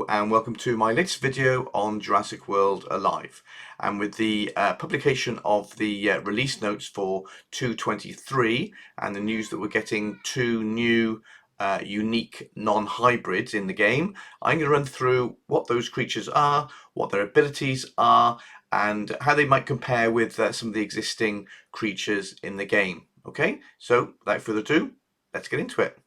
Hello and welcome to my latest video on Jurassic World Alive, and with the publication of the release notes for 2.23 and the news that we're getting two new unique non-hybrids in the game, I'm going to run through what those creatures are, what their abilities are, and how they might compare with some of the existing creatures in the game. Okay, so without further ado, let's get into it.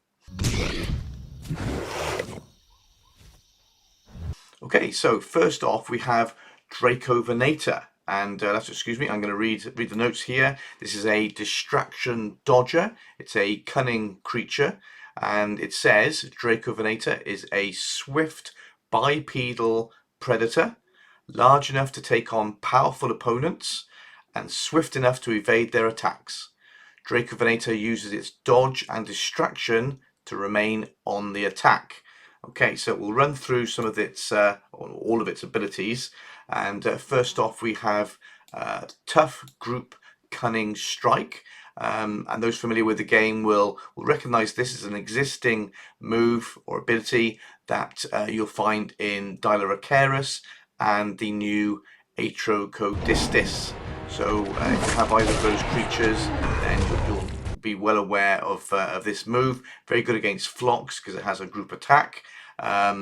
Okay, so first off we have Dracovenator, and excuse me, I'm going to read the notes here. This is a distraction dodger. It's a cunning creature, and it says Dracovenator is a swift bipedal predator, large enough to take on powerful opponents and swift enough to evade their attacks. Dracovenator uses its dodge and distraction to remain on the attack. Okay, so we'll run through some of its, all of its abilities. And first off, we have Tough Group Cunning Strike. And those familiar with the game will recognize this as an existing move or ability that you'll find in Dilarocaris and the new Atrocodistis. So if you have either of those creatures, then you'll be well aware of this move. Very good against flocks because it has a group attack.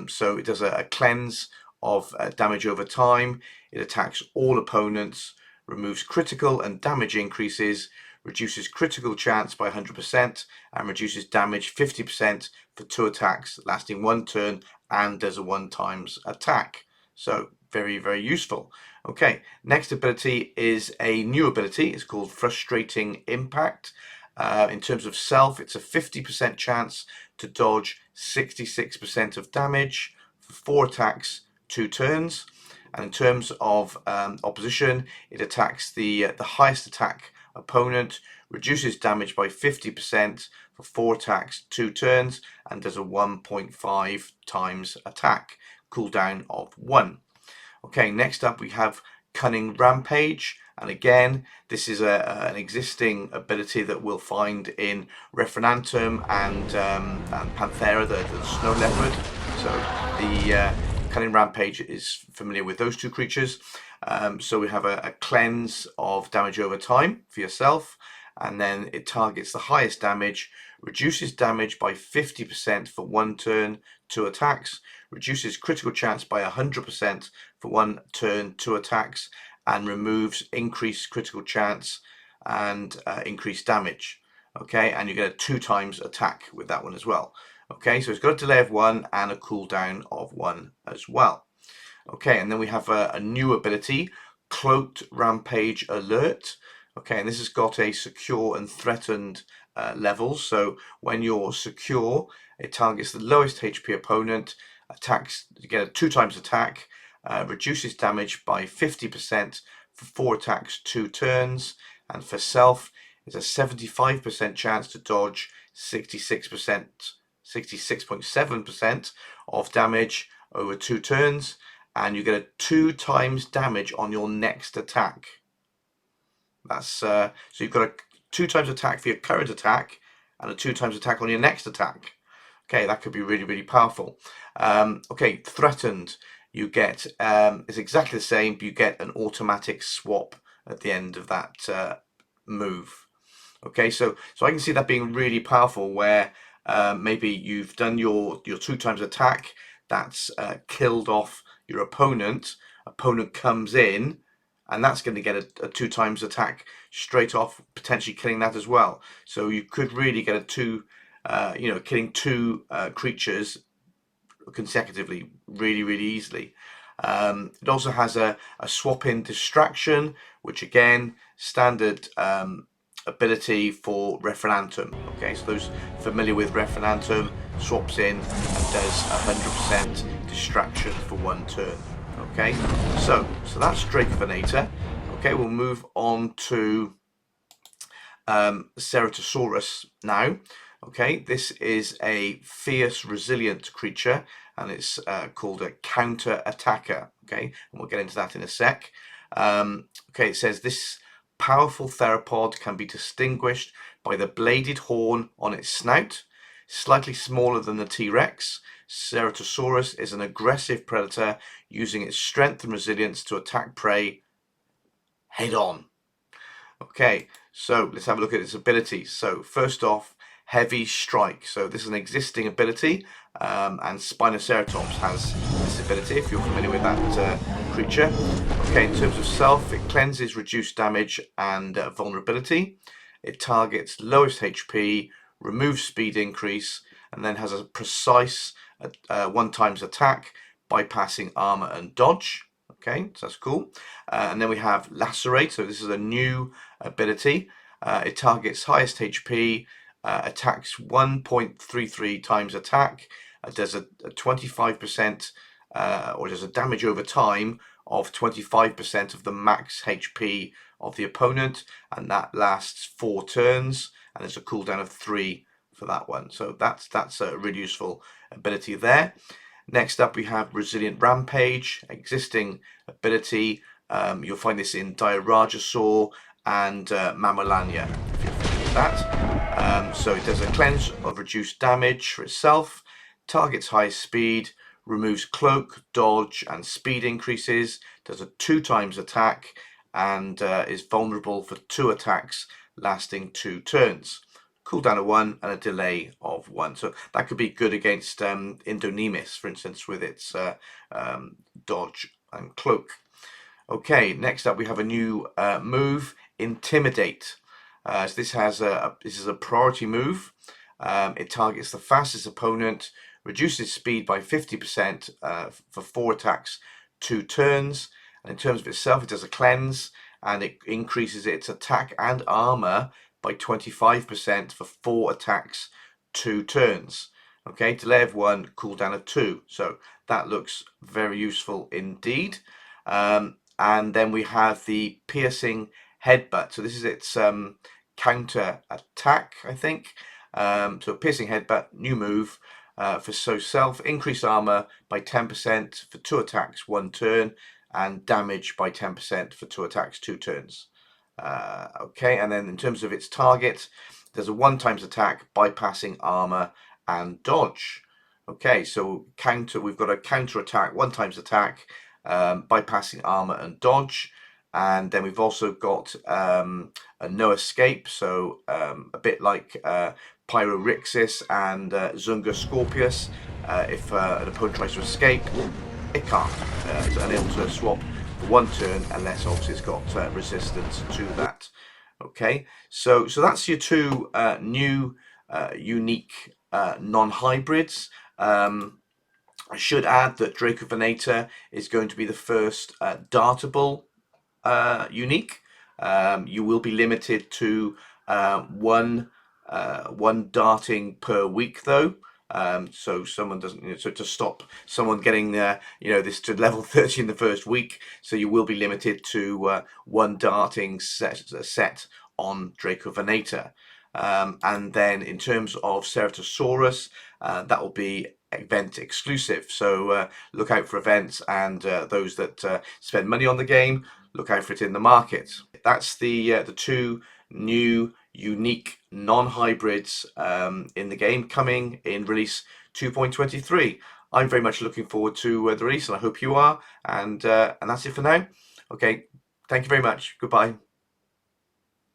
So it does a cleanse of damage over time. It attacks all opponents, removes critical and damage increases, reduces critical chance by 100%, and reduces damage 50% for 2 attacks lasting 1 turn, and does a 1x attack. So very, very useful. Okay, next ability is a new ability. It's called Frustrating Impact. In terms of self, it's a 50% chance to dodge 66% of damage for 4 attacks, 2 turns. And in terms of opposition, it attacks the highest attack opponent, reduces damage by 50% for 4 attacks, 2 turns, and does a 1.5 times attack, cooldown of 1. Okay, next up we have Cunning Rampage, and again this is an existing ability that we'll find in Referentum and Panthera, the snow leopard. So the Cunning Rampage is familiar with those two creatures. So we have a cleanse of damage over time for yourself, and then it targets the highest damage, reduces damage by 50% for 1 turn, 2 attacks, reduces critical chance by 100% for 1 turn, 2 attacks, and removes increased critical chance and increased damage. Okay, and you get a 2x attack with that one as well. Okay, so it's got a delay of 1 and a cooldown of 1 as well. Okay, and then we have a new ability, Cloaked Rampage Alert. Okay, and this has got a secure and threatened levels. So when you're secure, it targets the lowest HP opponent, attacks, you get a 2x attack, reduces damage by 50% for 4 attacks, 2 turns, and for self, it's a 75% chance to dodge 66.7% of damage over 2 turns, and you get a 2x damage on your next attack. That's so you've got a 2x attack for your current attack and a 2x attack on your next attack. Okay, that could be really, really powerful. Okay, threatened, you get it's exactly the same, but you get an automatic swap at the end of that move. Okay, so I can see that being really powerful, where maybe you've done your 2x attack, that's killed off your opponent comes in, and that's going to get a 2x attack straight off, potentially killing that as well. So you could really get a killing 2 creatures consecutively really, really easily. It also has a swap-in distraction, which again, standard ability for Referentum. Okay, so those familiar with Referentum, swaps in and does 100% distraction for 1 turn. Okay, so that's Dracovenator. Okay, we'll move on to Ceratosaurus now. Okay, this is a fierce, resilient creature, and it's called a counter attacker. Okay, and we'll get into that in a sec. Okay, it says this powerful theropod can be distinguished by the bladed horn on its snout, Slightly smaller than the T-Rex, Ceratosaurus is an aggressive predator using its strength and resilience to attack prey head on. Okay, so let's have a look at its abilities. So first off, heavy strike. So this is an existing ability, and Spinoceratops has this ability, if you're familiar with that creature. Okay, in terms of self, it cleanses reduced damage and vulnerability. It targets lowest HP, removes speed increase, and then has a precise 1x attack, bypassing armor and dodge. Okay, so that's cool. And then we have Lacerate. So this is a new ability. It targets highest HP, attacks 1.33 times attack, does a 25% or does a damage over time of 25% of the max HP of the opponent, and that lasts 4 turns, and there's a cooldown of 3 for that one. So that's a really useful ability there. Next up we have Resilient Rampage, existing ability. You'll find this in Dirajosaur and Mammalania, if you're familiar with that. So it does a cleanse of reduced damage for itself, targets high speed, removes cloak, dodge and speed increases, does a 2x attack, and is vulnerable for 2 attacks lasting 2 turns. Cooldown of 1 and a delay of 1. So that could be good against Indonemis, for instance, with its dodge and cloak. Okay, next up we have a new move, Intimidate. So this is a priority move. It targets the fastest opponent, reduces speed by 50% for 4 attacks, 2 turns. And in terms of itself, it does a cleanse, and it increases its attack and armor by 25% for 4 attacks, 2 turns. Okay, delay of 1, cooldown of 2. So that looks very useful indeed. And then we have the Piercing Headbutt. So this is its counter attack, I think. So Piercing Headbutt, new move. For self, increase armor by 10% for 2 attacks, 1 turn, and damage by 10% for 2 attacks, 2 turns. Okay, and then in terms of its target, there's a 1x attack, bypassing armor and dodge. Okay, so we've got a counter attack, 1x attack, bypassing armor and dodge, and then we've also got a no escape, so a bit like Pyrorhixis and Zunga Scorpius. If an opponent tries to escape, it can't. It's unable to swap for 1 turn unless obviously it's got resistance to that. Okay, so that's your 2 new unique non-hybrids. I should add that Dracovenator is going to be the first dartable unique. You will be limited to one darting per week, though. So someone doesn't, so to stop someone getting this to level 30 in the first week. So you will be limited to 1 darting set on Dracovenator. And then in terms of Ceratosaurus, that will be event exclusive. So look out for events, and those that spend money on the game, look out for it in the market. That's the 2 new unique non-hybrids in the game coming in release 2.23. I'm very much looking forward to the release, and I hope you are. And that's it for now. Okay, thank you very much. Goodbye.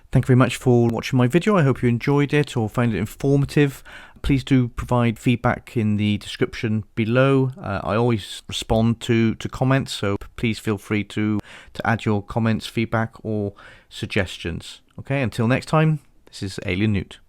Thank you very much for watching my video. I hope you enjoyed it or found it informative. Please do provide feedback in the description below. I always respond to comments, so please feel free to add your comments, feedback or suggestions. Okay, until next time, this is Alien Newt.